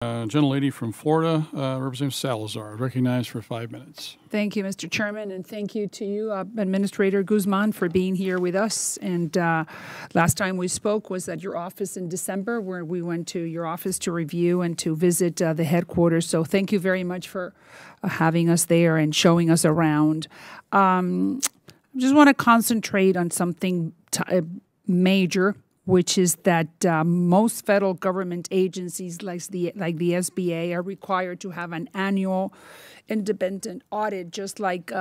Gentlelady from Florida, Representative Salazar, recognized for 5 minutes. Thank you, Mr. Chairman, and thank you to you, Administrator Guzman, for being here with us. And last time we spoke was at your office in December, where we went to your office to review and to visit the headquarters. So thank you very much for having us there and showing us around. I just want to concentrate on something major, which is that most federal government agencies like the SBA are required to have an annual independent audit, just like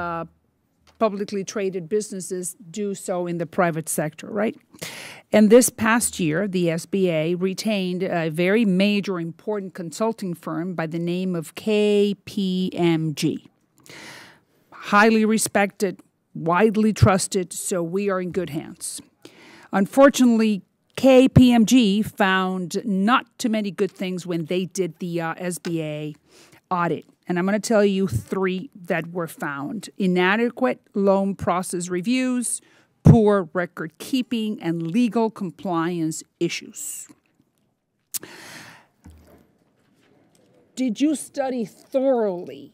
publicly traded businesses do so in the private sector, right? And this past year, the SBA retained a very major, important consulting firm by the name of KPMG. Highly respected, widely trusted, so we are in good hands. Unfortunately, KPMG found not too many good things when they did the SBA audit. And I'm going to tell you 3 that were found: inadequate loan process reviews, poor record keeping, and legal compliance issues. Did you study thoroughly?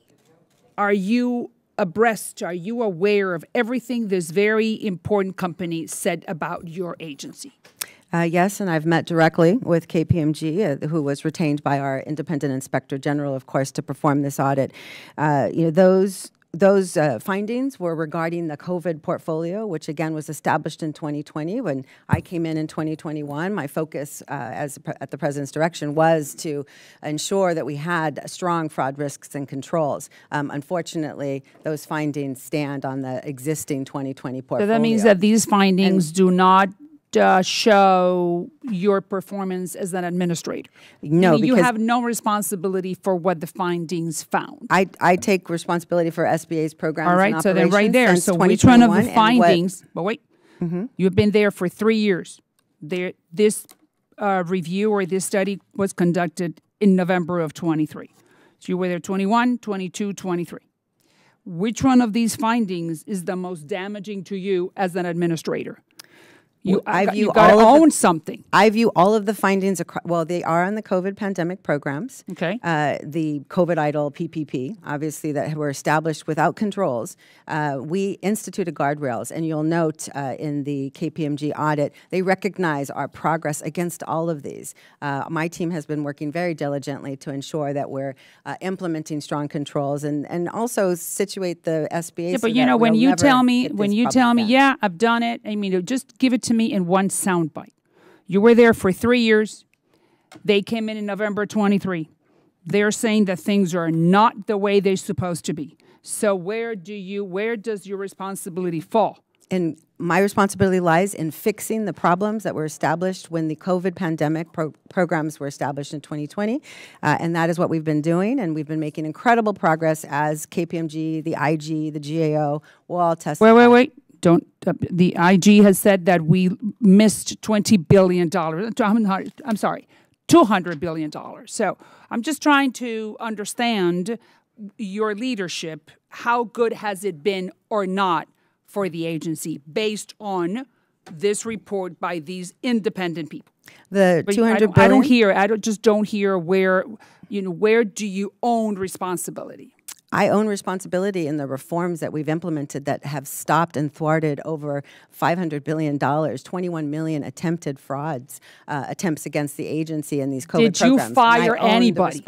Are you abreast? Are you aware of everything this very important company said about your agency? Yes, and I've met directly with KPMG, who was retained by our independent inspector general, of course, to perform this audit. Those findings were regarding the COVID portfolio, which again was established in 2020. When I came in 2021, my focus at the President's direction was to ensure that we had strong fraud risks and controls. Unfortunately, those findings stand on the existing 2020 portfolio. So that means that these findings do not show your performance as an administrator. No, because you have no responsibility for what the findings found. I take responsibility for SBA's programs. All right, so then right there. So which one of the findings? But wait, you've been there for 3 years. This review or this study was conducted in November of 23. So you were there 21, 22, 23. Which one of these findings is the most damaging to you as an administrator? You got to own something. I view all of the findings, well, they are on the COVID pandemic programs. Okay. The COVID EIDL PPP, obviously, that were established without controls. We instituted guardrails, and you'll note in the KPMG audit, they recognize our progress against all of these. My team has been working very diligently to ensure that we're implementing strong controls and also situate the SBA. Yeah, but you know, when you tell me, yeah, I've done it, I mean, just give it to me in one soundbite. You were there for 3 years. They came in November 23. They're saying that things are not the way they're supposed to be. So where does your responsibility fall? And my responsibility lies in fixing the problems that were established when the COVID pandemic programs were established in 2020. And that is what we've been doing. And we've been making incredible progress as KPMG, the IG, the GAO will all testify. Wait. The IG has said that we missed $20 billion. I'm sorry, $200 billion. So I'm just trying to understand your leadership. How good has it been or not for the agency based on this report by these independent people? The $200 billion. I just don't hear where do you own responsibility? I own responsibility in the reforms that we've implemented that have stopped and thwarted over $500 billion, 21 million attempted frauds, attempts against the agency in these COVID programs. Did you fire anybody?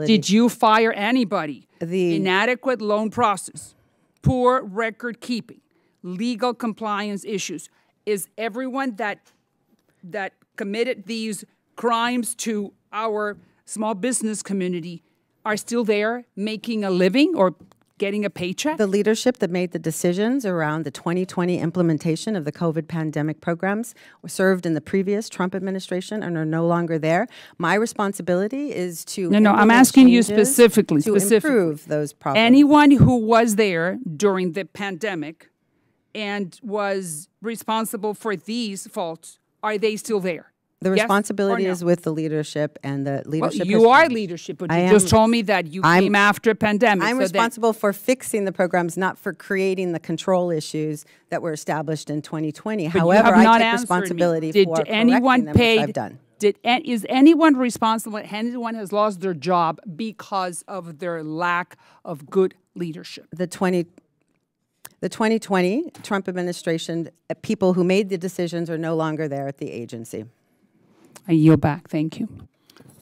Did you fire anybody? The inadequate loan process, poor record keeping, legal compliance issues. Is everyone that committed these crimes to our small business community are still there making a living or getting a paycheck? The leadership that made the decisions around the 2020 implementation of the COVID pandemic programs were served in the previous Trump administration and are no longer there. My responsibility is to I'm asking you specifically to improve those problems. Anyone who was there during the pandemic and was responsible for these faults, are they still there? The responsibility is with the leadership, and the leadership. Well, you are leadership, but you just told me that you came after a pandemic. I'm responsible for fixing the programs, not for creating the control issues that were established in 2020. But however, I take responsibility for correcting them, which I've done. Is anyone responsible? Anyone has lost their job because of their lack of good leadership? The 2020 Trump administration, people who made the decisions are no longer there at the agency. I yield back. Thank you.